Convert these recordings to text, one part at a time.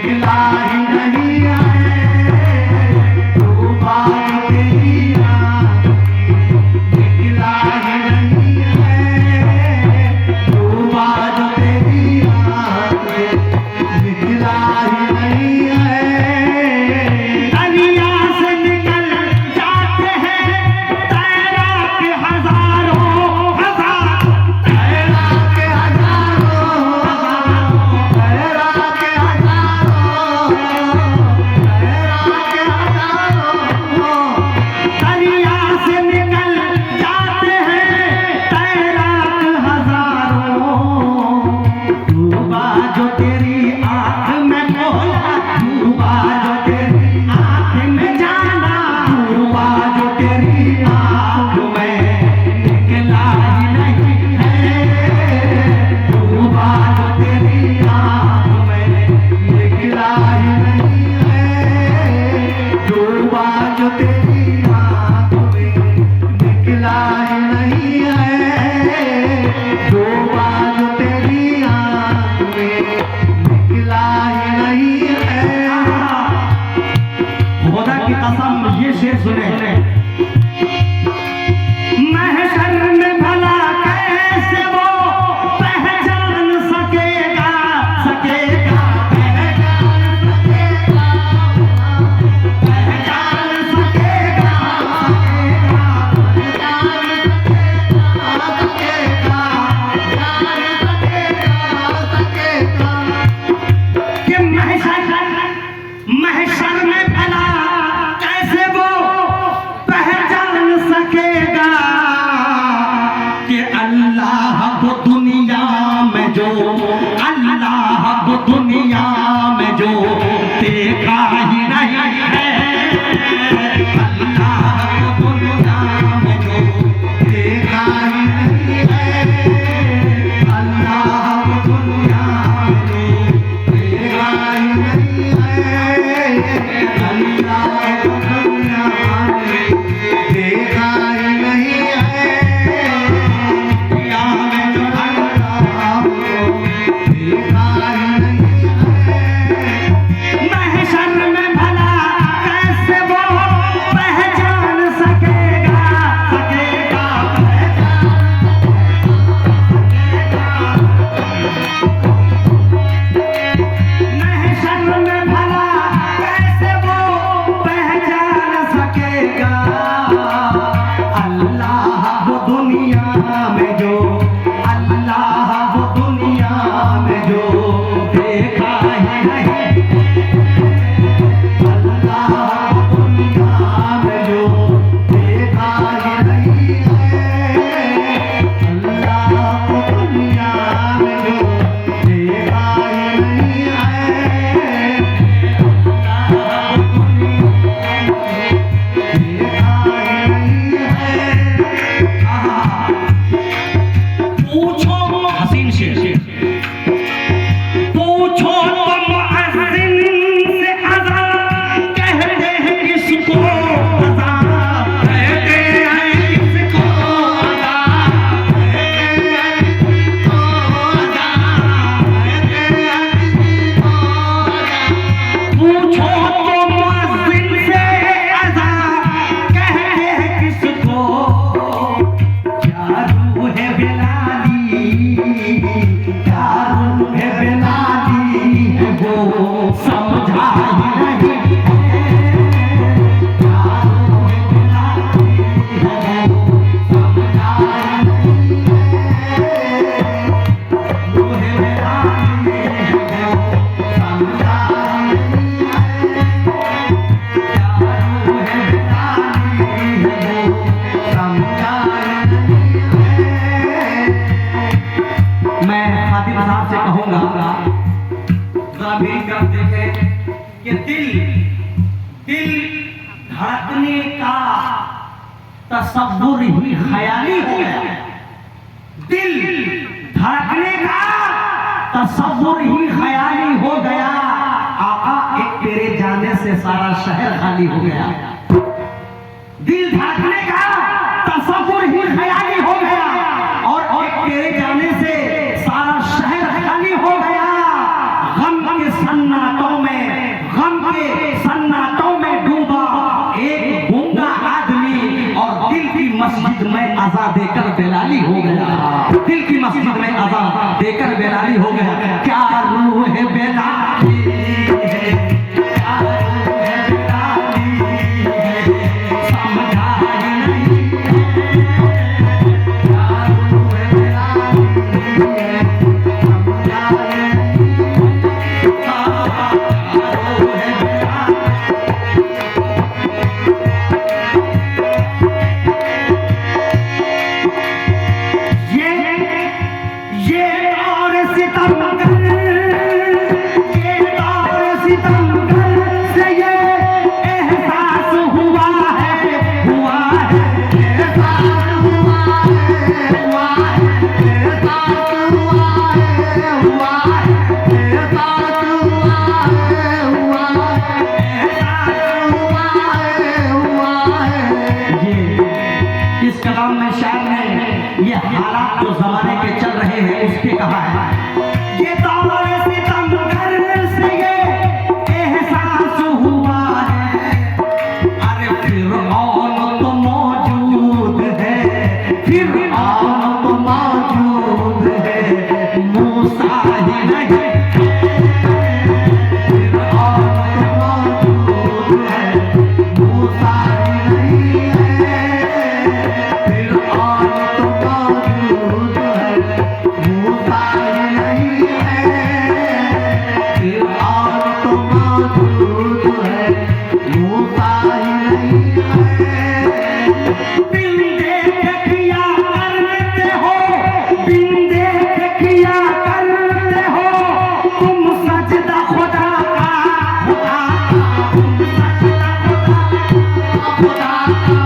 निकला ही नहीं है, डूबा जो तेरी आँख में, निकला ही नहीं है, डूबा जो तेरी आँख में, निकला ही नहीं है। दरिया से निकल जाते हैं तैराक हजारों हजार, तैराक हजारों, तैराक हजारों, तैराक हजारों। दरिया से निकल जाते हैं तैराक हजारों, डूबा जो तेरी आँख में भोला, डूबा जो तेरी आँख में जाना, डूबा जो तेरी आँख में, निकला ही नहीं है, डूबा जो तेरी आँख में, निकला ही नहीं है, डूबा जो तेरी आँख में, निकला ही नहीं है, डूबा जो तेरी आँख में, निकला ही नहीं है। खुदा की कसम ये शेर सुने, महशर में भला कैसे वो पहचान सकेगा, सकेगा पहचान सकेगा, कि महशर में भला कैसे वो पहचान सकेगा, कि अल्लाह को दुनिया में जो, अल्लाह को दुनिया में जो देखा ही नहीं है, अल्लाह को दुनिया में जो देखा ही नहीं है, अल्लाह को दुनिया में देखा ही नहीं है, अल्लाह को दुनिया में देखा ही नहीं है, दुनिया में जो अल्लाह को देखा ही नहीं है। महशर में भला कैसे वो पहचान सकेगा, सकेगा महशर में भला कैसे वो पहचान सकेगा, अल्लाह वो दुनिया में जो, अल्लाह वो दुनिया में जो देखा ही नहीं, अल्लाह को दुनिया में जो देखा ही नहीं है, अल्लाह को दुनिया में जो देखा ही नहीं है, अल्लाह को दुनिया में देखा ही नहीं है। पूछो हसीन शेर, पूछो तो मुअज्जिन से अज़ान कहते हैं किसको, अज़ान कहते हैं किसको, अज़ान कहते हैं किसको, अज़ान कहते हैं किसको। पूछो तो मुअज्जिन से अज़ान कहते हैं किसको, क्या रूह है बिलाली, क्या रूह है बिलाली है वो समझा ही नहीं है, क्या रूह है बिलाली है वो समझा ही नहीं है, रूह है बिलाली है वो समझा ही नहीं है, क्या रूह है बिलाली है वो समझा ही नहीं है। मैं खातिब साहब से कहूंगा, जरा मेरी तरफ देखें कि दिल धड़कने का तसव्वुर ही ख्याली हो गया, दिल धड़कने का तसव्वुर ही ख्याली हो गया, आका एक तेरे जाने से सारा शहर खाली हो गया, दिल धड़कने का तसव्वुर ही ख्याली हो गया, और एक तेरे जाने से सारा शहर खाली हो गया, गम के सन्नाटों में मस्जिद में अज़ा देकर बेलाली हो गया, दिल की मस्जिद में अज़ा देकर बेलाली हो गया। क्या रूह है बेलाली है, क्या रूह है बेलाली है, समझा ही नहीं है। क्या रूह है बेलाली है, समझा ही नहीं है। क्या रूह है बेलाली। ये और सितमगर, ये और सितमगर से ये एहसास हुआ है, हुआ है, एहसास हुआ है, हुआ है, एहसास हुआ है, हुआ है, एहसास हुआ है, हुआ है, एहसास हुआ है, हुआ है। ये इस कलाम में शायर ने ये हालात जो जमाने के चल रहे हैं उसके कहा है। ये दौर सितमगर से ये एहसास हुआ है, अरे फिरऔन तो मौजूद है, फिरऔन तो मौजूद है, मूसा ही नहीं है। फिरऔन तो मौजूद है, मूसा ही नहीं है। फिरऔन तो मौजूद है, मूसा ही नहीं है। फिरऔन तो मौजूद है, मूसा ही नहीं है। बिन देखे किया करते हो, बिन देखे किया करते हो तुम सजदा खुदा का, खुदा का, तुम सजदा खुदा का,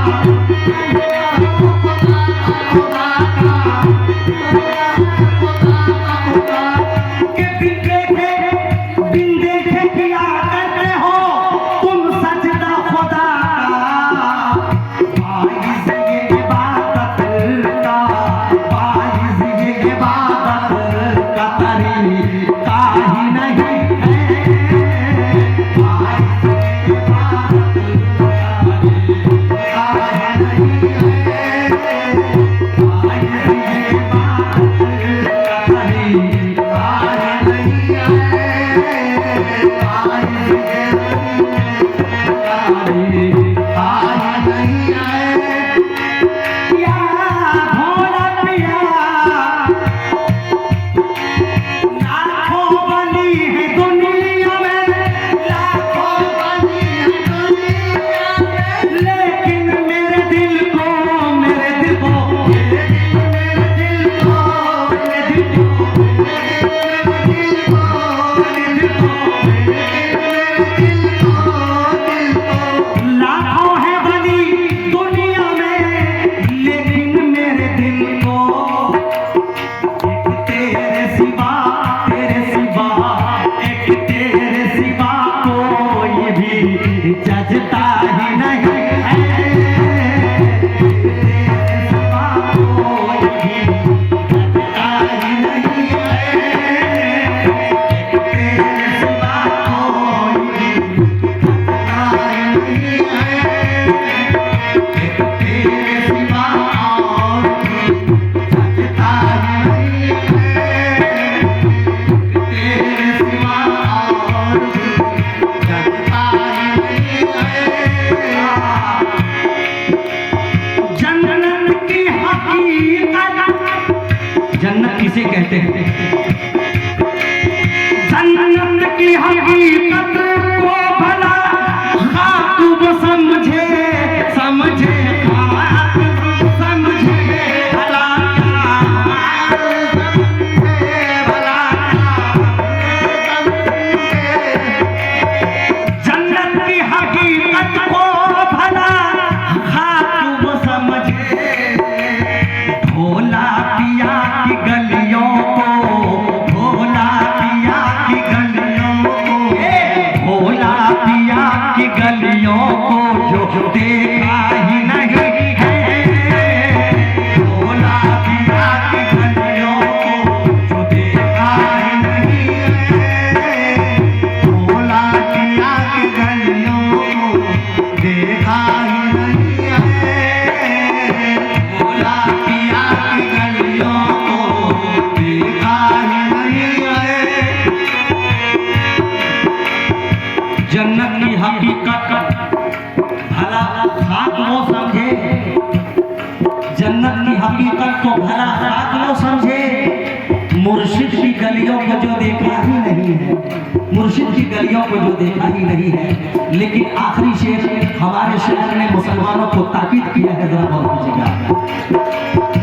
खुदा का, खुदा के बिन देखे किया करते हो तुम सजदा खुदा का। बाइज़ ये इबादत का, बाइज़ ये इबादत का तरीका ही नहीं है। बाइज़ ये इबादत का तरीका ही नहीं है। बाइज़ ये इबादत का तरीका ही नहीं है। बाइज़ ये या भोला पिया, लाखों बनी है दुनिया में, लाखों बनी है दुनिया में, लेकिन मेरे दिल को, मेरे दिल को, मेरे दिल को, मेरे दिल को, मेरे दिल को, मेरे दिल को, लाखों है बनी दुनिया में, लेकिन मेरे दिल को एक तेरे सिवा, तेरे सिवा, एक तेरे सिवा कोई भी जजता ही नहीं है। तेरे सिवा कोई भी जजता ही नहीं है। एक तेरे सिवा कोई भी जजता ही नहीं है। एक तेरे सिवा और भी जजता ही नहीं है। तेरे सिवा और भी जजता ही नहीं है। जन्नत की हकीकत, जन्नत किसे कहते हैं? जन्नत की हकीकत को भला खातूब समझे, समझे खातूब समझे भला, समझे भला, जन्नत की हकीकत को भला खातूब समझे। भोला पिया की गलियों को, भोला पिया की गलियों को जन्नत की हकीकत भला खाक वो समझे, जन्नत की हकीकत तो भला खाक वो समझे, मुर्शिद की गलियों को जो देखा ही नहीं है, मुर्शिद की गलियों को जो देखा ही नहीं है। लेकिन आखिरी शेर हमारे शहर ने मुसलमानों को ताकीद किया है, जरा गौर कीजिएगा।